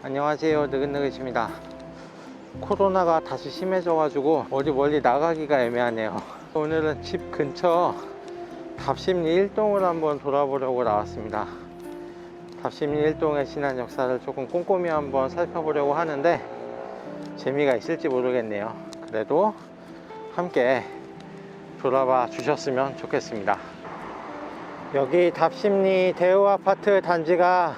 안녕하세요, 느긋느긋입니다. 코로나가 다시 심해져가지고 어디 멀리 나가기가 애매하네요. 오늘은 집 근처 답심리 1동을 한번 돌아보려고 나왔습니다. 답심리 1동의 지난 역사를 조금 꼼꼼히 한번 살펴보려고 하는데 재미가 있을지 모르겠네요. 그래도 함께 돌아봐 주셨으면 좋겠습니다. 여기 답심리 대우아파트 단지가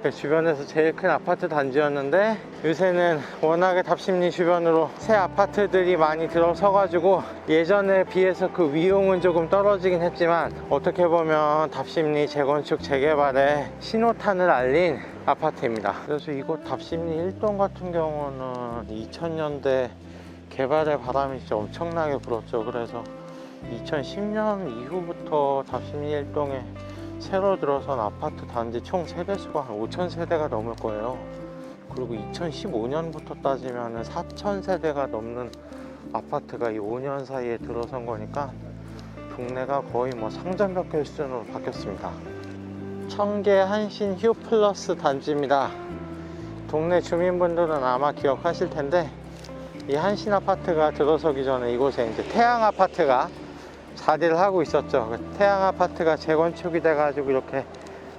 주변에서 제일 큰 아파트 단지였는데 요새는 워낙에 답심리 주변으로 새 아파트들이 많이 들어서 가지고 예전에 비해서 그 위용은 조금 떨어지긴 했지만 어떻게 보면 답심리 재건축 재개발의 신호탄을 알린 아파트입니다. 그래서 이곳 답심리 1동 같은 경우는 2000년대 개발의 바람이 진짜 엄청나게 불었죠. 그래서 2010년 이후부터 답심리 1동에 새로 들어선 아파트 단지 총 세대수가 한 5,000세대가 넘을 거예요. 그리고 2015년부터 따지면 4,000세대가 넘는 아파트가 이 5년 사이에 들어선 거니까 동네가 거의 뭐 상점벽 수준으로 바뀌었습니다. 청계 한신 휴 플러스 단지입니다. 동네 주민분들은 아마 기억하실 텐데 이 한신 아파트가 들어서기 전에 이곳에 이제 태양 아파트가 자리를 하고 있었죠. 태양 아파트가 재건축이 돼가지고 이렇게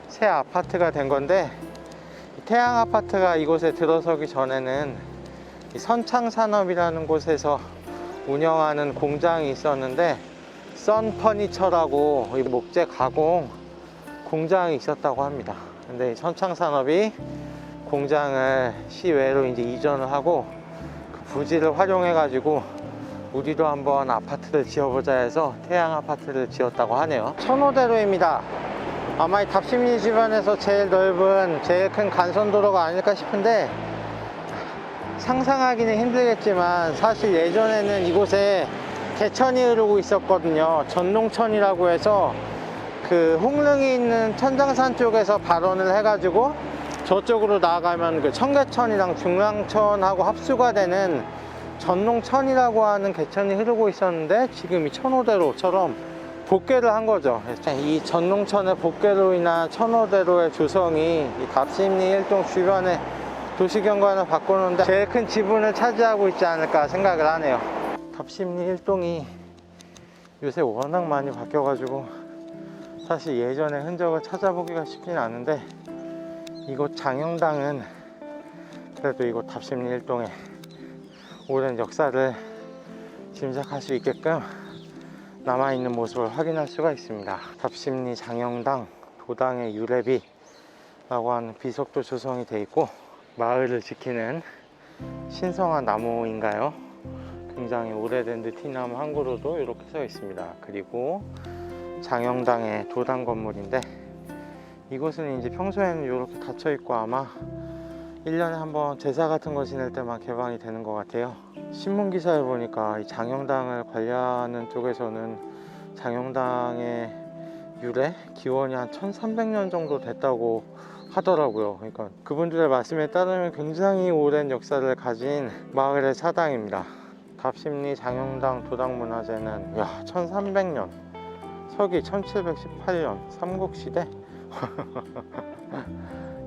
새 아파트가 된 건데, 태양 아파트가 이곳에 들어서기 전에는 선창산업이라는 곳에서 운영하는 공장이 있었는데 썬 퍼니처라고 목재 가공 공장이 있었다고 합니다. 근데 이 선창산업이 공장을 시외로 이제 이전을 하고 그 부지를 활용해 가지고 우리도 한번 아파트를 지어보자 해서 태양 아파트를 지었다고 하네요. 천호대로입니다. 아마 이 답심리 주변에서 제일 넓은 제일 큰 간선도로가 아닐까 싶은데 상상하기는 힘들겠지만 사실 예전에는 이곳에 개천이 흐르고 있었거든요. 전농천이라고 해서 그 홍릉이 있는 천장산 쪽에서 발원을 해가지고 저쪽으로 나아가면 그 청계천이랑 중랑천하고 합수가 되는 전농천이라고 하는 개천이 흐르고 있었는데 지금 이 천호대로처럼 복개를 한 거죠. 이 전농천의 복개로 인한 천호대로의 조성이 이 답심리 1동 주변의 도시경관을 바꾸는데 제일 큰 지분을 차지하고 있지 않을까 생각을 하네요. 답심리 1동이 요새 워낙 많이 바뀌어가지고 사실 예전의 흔적을 찾아보기가 쉽진 않은데 이곳 장영당은 그래도 이곳 답심리 1동에 오랜 역사를 짐작할 수 있게끔 남아있는 모습을 확인할 수가 있습니다. 답심리 장영당 도당의 유래비라고 하는 비석도 조성이 되어 있고 마을을 지키는 신성한 나무인가요? 굉장히 오래된 느티나무 한 그루도 이렇게 서 있습니다. 그리고 장영당의 도당 건물인데 이곳은 이제 평소에는 이렇게 닫혀 있고 아마 1년에 한번 제사 같은 거 지낼 때만 개방이 되는 것 같아요. 신문 기사에 보니까 이 장영당을 관리하는 쪽에서는 장영당의 유래 기원이 한 1300년 정도 됐다고 하더라고요. 그러니까 그분들의 말씀에 따르면 굉장히 오랜 역사를 가진 마을의 사당입니다. 답심리 장영당 도당문화재는 1300년, 서기 1718년 삼국시대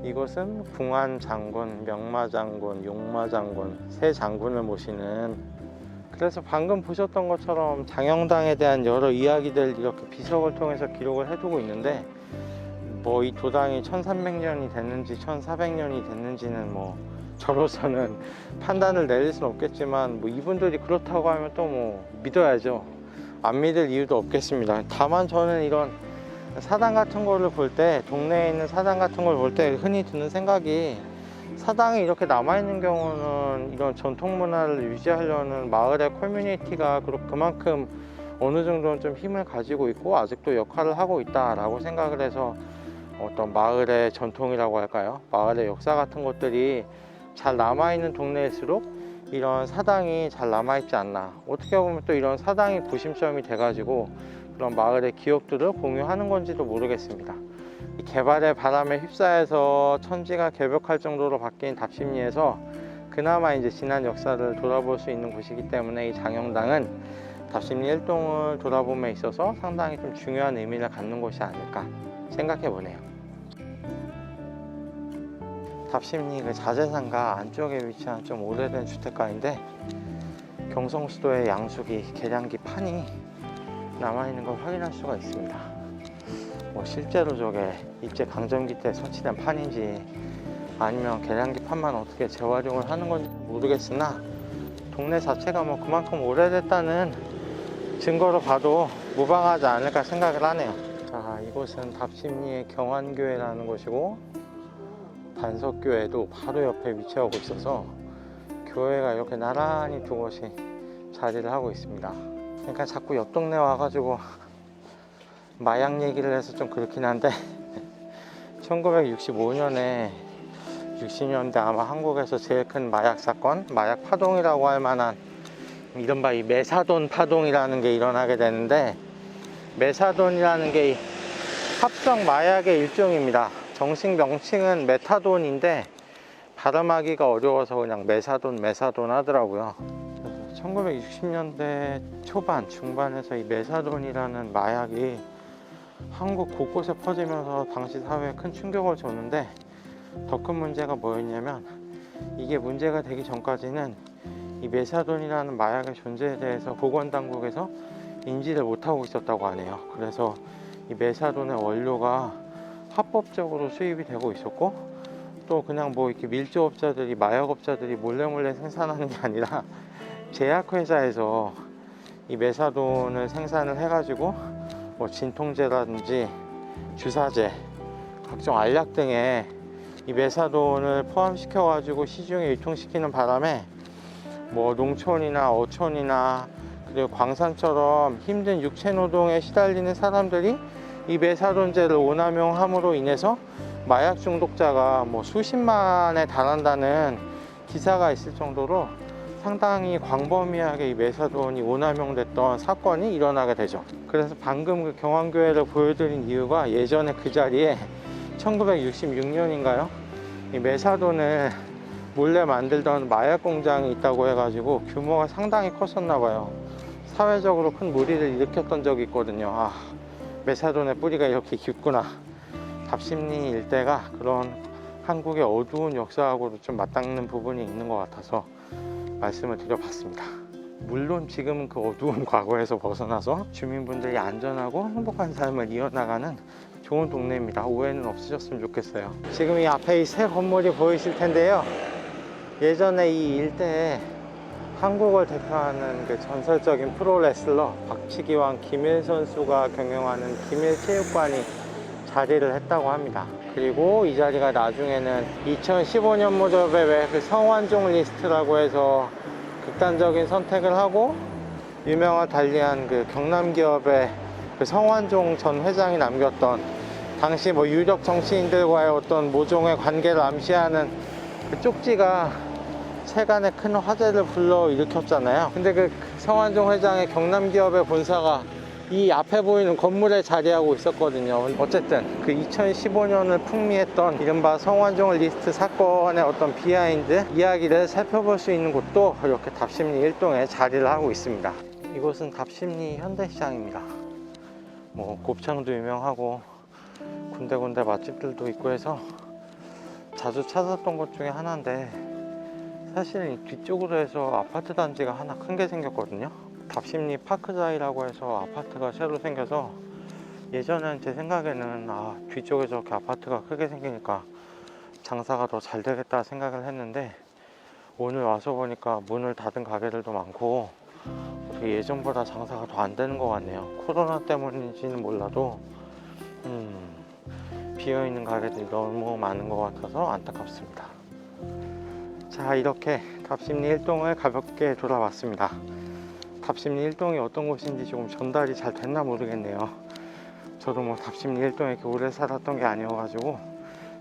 이곳은 궁안장군, 명마장군, 용마장군 세 장군을 모시는, 그래서 방금 보셨던 것처럼 장영당에 대한 여러 이야기들 이렇게 비석을 통해서 기록을 해두고 있는데 뭐 이 도당이 1300년이 됐는지 1400년이 됐는지는 뭐 저로서는 판단을 내릴 수는 없겠지만 뭐 이분들이 그렇다고 하면 또 뭐 믿어야죠. 안 믿을 이유도 없겠습니다. 다만 저는 이런 사당 같은 거를 볼 때, 동네에 있는 사당 같은 걸 볼 때 흔히 드는 생각이, 사당이 이렇게 남아있는 경우는 이런 전통 문화를 유지하려는 마을의 커뮤니티가 그만큼 어느 정도는 좀 힘을 가지고 있고 아직도 역할을 하고 있다라고 생각을 해서 어떤 마을의 전통이라고 할까요? 마을의 역사 같은 것들이 잘 남아있는 동네일수록 이런 사당이 잘 남아있지 않나. 어떻게 보면 또 이런 사당이 구심점이 돼가지고 그런 마을의 기억들을 공유하는 건지도 모르겠습니다. 이 개발의 바람에 휩싸여서 천지가 개벽할 정도로 바뀐 답심리에서 그나마 이제 지난 역사를 돌아볼 수 있는 곳이기 때문에 이 장영당은 답심리 1동을 돌아봄에 있어서 상당히 좀 중요한 의미를 갖는 곳이 아닐까 생각해 보네요. 답심리 그 자재상가 안쪽에 위치한 좀 오래된 주택가인데 경성수도의 양수기 계량기 판이 남아있는 걸 확인할 수가 있습니다. 뭐 실제로 저게 일제강점기 때 설치된 판인지 아니면 계량기 판만 어떻게 재활용을 하는 건지 모르겠으나 동네 자체가 뭐 그만큼 오래됐다는 증거로 봐도 무방하지 않을까 생각을 하네요. 자, 이곳은 답심리의 경환교회라는 곳이고 단석교회도 바로 옆에 위치하고 있어서 교회가 이렇게 나란히 두 곳이 자리를 하고 있습니다. 그러니까 자꾸 옆 동네 와가지고 마약 얘기를 해서 좀 그렇긴 한데 1965년에 60년대 아마 한국에서 제일 큰 마약 사건, 마약 파동이라고 할 만한 이른바 이 메사돈 파동이라는 게 일어나게 되는데, 메사돈이라는 게 합성 마약의 일종입니다. 정식 명칭은 메타돈인데 발음하기가 어려워서 그냥 메사돈 하더라고요. 1960년대 초반 중반에서 이 메사돈이라는 마약이 한국 곳곳에 퍼지면서 당시 사회에 큰 충격을 줬는데, 더 큰 문제가 뭐였냐면 이게 문제가 되기 전까지는 이 메사돈이라는 마약의 존재에 대해서 보건당국에서 인지를 못하고 있었다고 하네요. 그래서 이 메사돈의 원료가 합법적으로 수입이 되고 있었고, 또 그냥 뭐 이렇게 밀주업자들이, 마약업자들이 몰래 생산하는 게 아니라 제약회사에서 이 메사돈을 생산을 해가지고 뭐 진통제라든지 주사제, 각종 알약 등에 이 메사돈을 포함시켜 가지고 시중에 유통시키는 바람에 뭐 농촌이나 어촌이나 그리고 광산처럼 힘든 육체노동에 시달리는 사람들이 이 메사돈제를 오남용함으로 인해서 마약 중독자가 뭐 수십만에 달한다는 기사가 있을 정도로 상당히 광범위하게 이 메사돈이 오남용됐던 사건이 일어나게 되죠. 그래서 방금 그 경환교회를 보여드린 이유가, 예전에 그 자리에 1966년인가요? 이 메사돈을 몰래 만들던 마약 공장이 있다고 해가지고 규모가 상당히 컸었나 봐요. 사회적으로 큰 무리를 일으켰던 적이 있거든요. 아, 메사돈의 뿌리가 이렇게 깊구나. 답심리 일대가 그런 한국의 어두운 역사하고도 좀 맞닿는 부분이 있는 것 같아서 말씀을 드려봤습니다. 물론 지금은 그 어두운 과거에서 벗어나서 주민분들이 안전하고 행복한 삶을 이어나가는 좋은 동네입니다. 오해는 없으셨으면 좋겠어요. 지금 이 앞에 이 새 건물이 보이실 텐데요, 예전에 이 일대에 한국을 대표하는 그 전설적인 프로레슬러 박치기왕 김일 선수가 경영하는 김일체육관이 자리를 했다고 합니다. 그리고 이 자리가 나중에는 2015년 무렵에 왜 그 성완종 리스트라고 해서 극단적인 선택을 하고 유명을 달리한 그 경남기업의 그 성완종 전 회장이 남겼던, 당시 뭐 유력 정치인들과의 어떤 모종의 관계를 암시하는 그 쪽지가 세간에 큰 화제를 불러일으켰잖아요. 근데 그 성완종 회장의 경남기업의 본사가 이 앞에 보이는 건물에 자리하고 있었거든요. 어쨌든 그 2015년을 풍미했던 이른바 성완종 리스트 사건의 어떤 비하인드 이야기를 살펴볼 수 있는 곳도 이렇게 답심리 1동에 자리를 하고 있습니다. 이곳은 답심리 현대시장입니다. 뭐 곱창도 유명하고 군데군데 맛집들도 있고 해서 자주 찾았던 곳 중에 하나인데, 사실 이 뒤쪽으로 해서 아파트 단지가 하나 큰 게 생겼거든요. 답심리 파크자이라고 해서 아파트가 새로 생겨서, 예전엔 제 생각에는 뒤쪽에 저렇게 아파트가 크게 생기니까 장사가 더 잘 되겠다 생각을 했는데, 오늘 와서 보니까 문을 닫은 가게들도 많고 어떻게 예전보다 장사가 더 안 되는 것 같네요. 코로나 때문인지는 몰라도 비어있는 가게들이 너무 많은 것 같아서 안타깝습니다. 자, 이렇게 답심리 1동을 가볍게 돌아봤습니다. 답심리 1동이 어떤 곳인지 조금 전달이 잘 됐나 모르겠네요. 저도 뭐 답심리 1동에 이렇게 오래 살았던 게 아니어가지고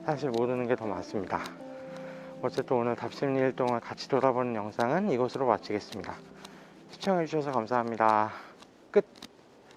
사실 모르는 게 더 많습니다. 어쨌든 오늘 답심리 1동을 같이 돌아보는 영상은 이것으로 마치겠습니다. 시청해주셔서 감사합니다.